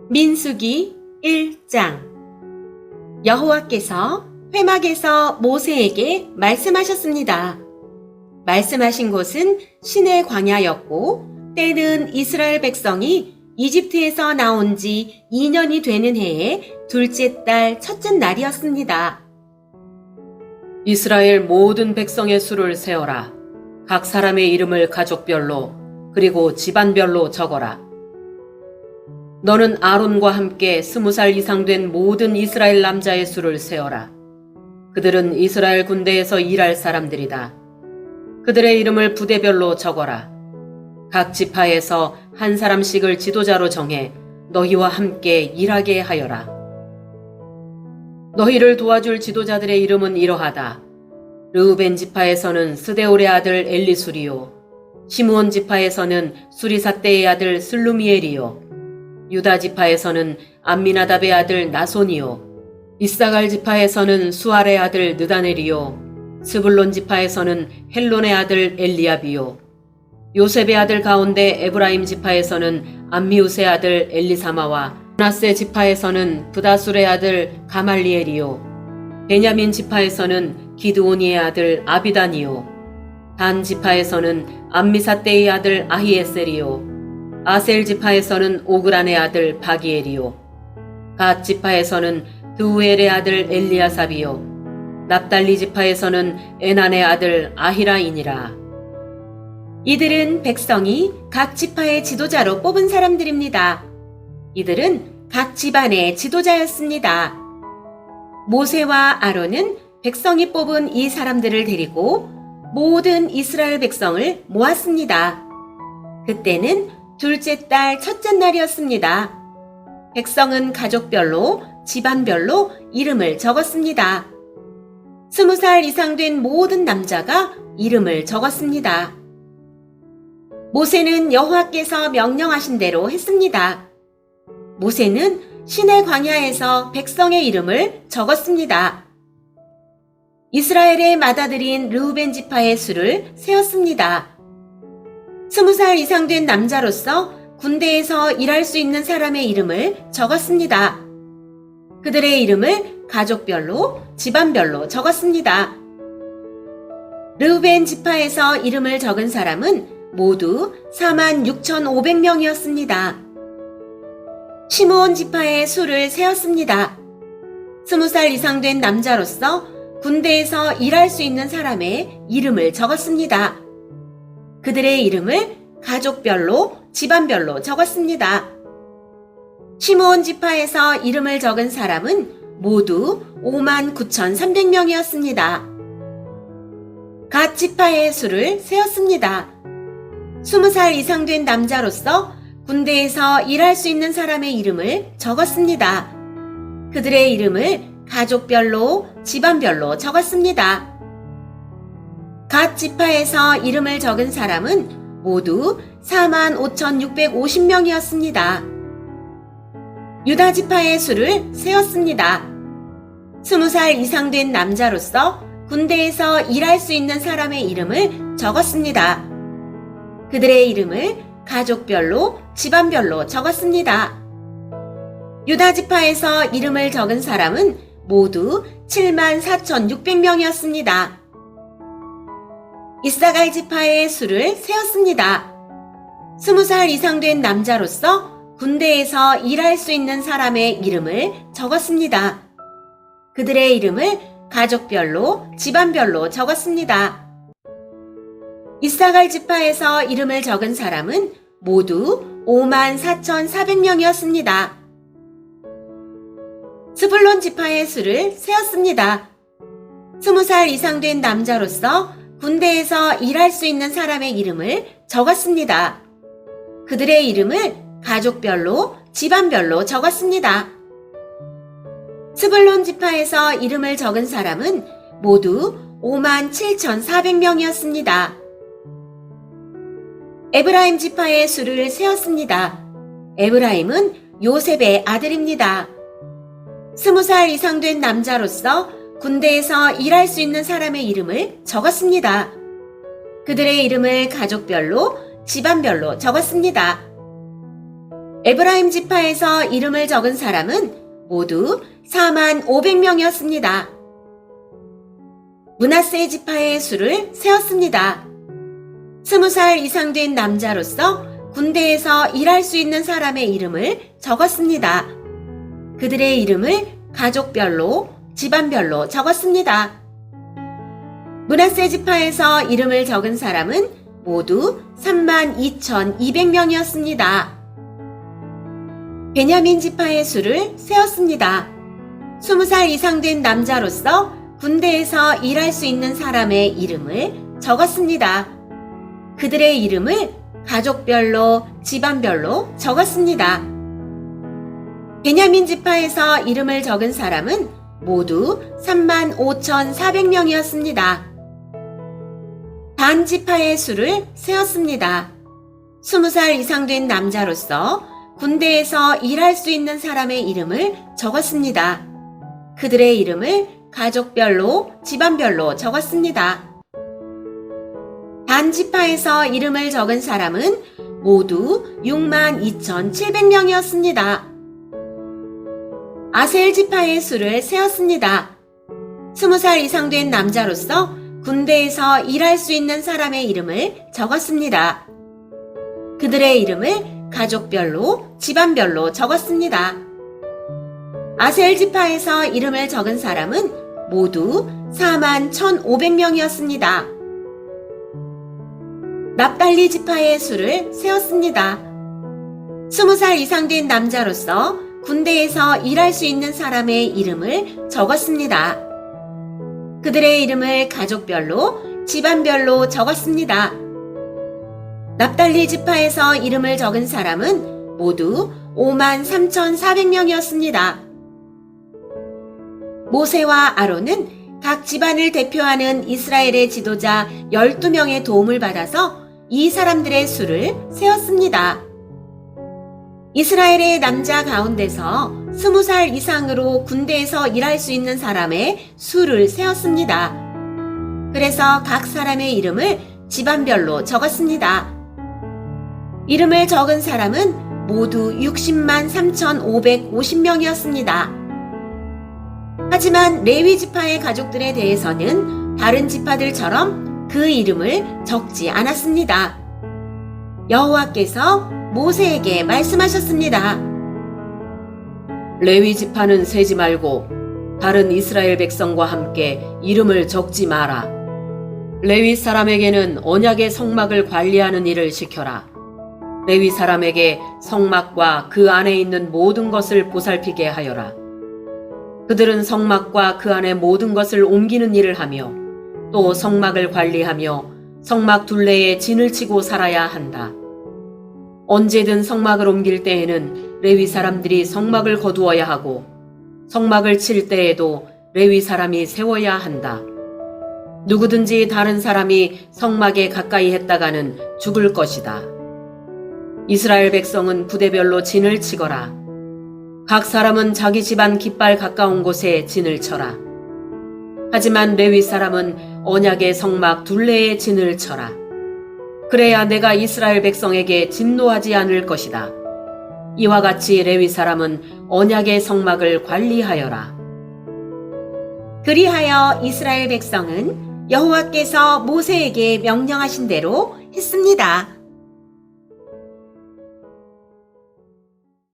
민수기 1장. 여호와께서 회막에서 모세에게 말씀하셨습니다. 말씀하신 곳은 시내 광야였고, 때는 이스라엘 백성이 이집트에서 나온 지 2년이 되는 해의 둘째 달 첫째 날이었습니다. 이스라엘 모든 백성의 수를 세어라. 각 사람의 이름을 가족별로 그리고 집안별로 적어라. 너는 아론과 함께 20살 이상 된 모든 이스라엘 남자의 수를 세어라. 그들은 이스라엘 군대에서 일할 사람들이다. 그들의 이름을 부대별로 적어라. 각 지파에서 한 사람씩을 지도자로 정해 너희와 함께 일하게 하여라. 너희를 도와줄 지도자들의 이름은 이러하다. 르우벤 지파에서는 스데올의 아들 엘리수리요. 시므온 지파에서는 수리삿대의 아들 슬루미엘이요. 유다 지파에서는 암미나답의 아들 나손이요. 이사갈 지파에서는 수알의 아들 느다넬이요. 스불론 지파에서는 헬론의 아들 엘리압이요. 요셉의 아들 가운데 에브라임 지파에서는 암미우스의 아들 엘리사마와 므낫세 지파에서는 브다술의 아들 가말리엘이요. 베냐민 지파에서는 기드오니의 아들 아비단이요. 단 지파에서는 암미사떼의 아들 아히에셀이요. 아셀 지파에서는 오그란의 아들 바기엘이요. 갓 지파에서는 드우엘의 아들 엘리아삽이요. 납달리 지파에서는 에난의 아들 아히라이니라. 이들은 백성이 각 지파의 지도자로 뽑은 사람들입니다. 이들은 각 집안의 지도자였습니다. 모세와 아론은 백성이 뽑은 이 사람들을 데리고 모든 이스라엘 백성을 모았습니다. 그때는 둘째 달 첫째 날이었습니다. 백성은 가족별로, 집안별로 이름을 적었습니다. 20살 이상 된 모든 남자가 이름을 적었습니다. 모세는 여호와께서 명령하신 대로 했습니다. 모세는 시내 광야에서 백성의 이름을 적었습니다. 이스라엘의 맏아들인 르우벤 지파의 수를 세었습니다. 20살 이상 된 남자로서 군대에서 일할 수 있는 사람의 이름을 적었습니다. 그들의 이름을 가족별로, 집안별로 적었습니다. 르우벤 지파에서 이름을 적은 사람은 모두 46,500명이었습니다. 시므온 지파의 수를 세었습니다. 20살 이상 된 남자로서 군대에서 일할 수 있는 사람의 이름을 적었습니다. 그들의 이름을 가족별로, 집안별로 적었습니다. 시므온 지파에서 이름을 적은 사람은 모두 59,300명이었습니다. 갓 지파의 수를 세었습니다. 20살 이상 된 남자로서 군대에서 일할 수 있는 사람의 이름을 적었습니다. 그들의 이름을 가족별로, 집안별로 적었습니다. 갓 지파에서 이름을 적은 사람은 모두 45,650명이었습니다. 유다 지파의 수를 세었습니다. 20살 이상 된 남자로서 군대에서 일할 수 있는 사람의 이름을 적었습니다. 그들의 이름을 가족별로, 집안별로 적었습니다. 유다 지파에서 이름을 적은 사람은 모두 74,600명이었습니다. 이사갈 지파의 수를 세었습니다. 20살 이상 된 남자로서 군대에서 일할 수 있는 사람의 이름을 적었습니다. 그들의 이름을 가족별로, 집안별로 적었습니다. 이사갈 지파에서 이름을 적은 사람은 모두 54,400명이었습니다. 스불론 지파의 수를 세었습니다. 20살 이상 된 남자로서 군대에서 일할 수 있는 사람의 이름을 적었습니다. 그들의 이름을 가족별로, 집안별로 적었습니다. 스불론 지파에서 이름을 적은 사람은 모두 57,400명이었습니다. 에브라임 지파의 수를 세었습니다. 에브라임은 요셉의 아들입니다. 20살 이상 된 남자로서 군대에서 일할 수 있는 사람의 이름을 적었습니다. 그들의 이름을 가족별로, 집안별로 적었습니다. 에브라임 지파에서 이름을 적은 사람은 모두 45,000명이었습니다. 므낫세 지파의 수를 세었습니다. 20살 이상 된 남자로서 군대에서 일할 수 있는 사람의 이름을 적었습니다. 그들의 이름을 가족별로, 집안별로 적었습니다. 므낫세 지파에서 이름을 적은 사람은 모두 32,200명이었습니다. 베냐민 지파의 수를 세었습니다. 20살 이상 된 남자로서 군대에서 일할 수 있는 사람의 이름을 적었습니다. 그들의 이름을 가족별로, 집안별로 적었습니다. 베냐민 지파에서 이름을 적은 사람은 모두 35,400명이었습니다. 단 지파의 수를 세었습니다. 20살 이상 된 남자로서 군대에서 일할 수 있는 사람의 이름을 적었습니다. 그들의 이름을 가족별로, 집안별로 적었습니다. 단 지파에서 이름을 적은 사람은 모두 62,700명이었습니다. 아셀 지파의 수를 세었습니다. 20살 이상 된 남자로서 군대에서 일할 수 있는 사람의 이름을 적었습니다. 그들의 이름을 가족별로, 집안별로 적었습니다. 아셀 지파에서 이름을 적은 사람은 모두 41,500명이었습니다. 납달리 지파의 수를 세었습니다. 20살 이상 된 남자로서 군대에서 일할 수 있는 사람의 이름을 적었습니다. 그들의 이름을 가족별로, 집안별로 적었습니다. 납달리 지파에서 이름을 적은 사람은 모두 53,400명이었습니다. 모세와 아론은 각 집안을 대표하는 이스라엘의 지도자 12명의 도움을 받아서 이 사람들의 수를 세었습니다. 이스라엘의 남자 가운데서 20살 이상으로 군대에서 일할 수 있는 사람의 수를 세었습니다. 그래서 각 사람의 이름을 집안별로 적었습니다. 이름을 적은 사람은 모두 60만 3,550명이었습니다. 하지만 레위 지파의 가족들에 대해서는 다른 지파들처럼 그 이름을 적지 않았습니다. 여호와께서 모세에게 말씀하셨습니다. 레위 지파는 세지 말고 다른 이스라엘 백성과 함께 이름을 적지 마라. 레위 사람에게는 언약의 성막을 관리하는 일을 시켜라. 레위 사람에게 성막과 그 안에 있는 모든 것을 보살피게 하여라. 그들은 성막과 그 안의 모든 것을 옮기는 일을 하며 또 성막을 관리하며 성막 둘레에 진을 치고 살아야 한다. 언제든 성막을 옮길 때에는 레위 사람들이 성막을 거두어야 하고 성막을 칠 때에도 레위 사람이 세워야 한다. 누구든지 다른 사람이 성막에 가까이 했다가는 죽을 것이다. 이스라엘 백성은 부대별로 진을 치거라. 각 사람은 자기 집안 깃발 가까운 곳에 진을 쳐라. 하지만 레위 사람은 언약의 성막 둘레에 진을 쳐라. 그래야 내가 이스라엘 백성에게 진노하지 않을 것이다. 이와 같이 레위 사람은 언약의 성막을 관리하여라. 그리하여 이스라엘 백성은 여호와께서 모세에게 명령하신 대로 했습니다.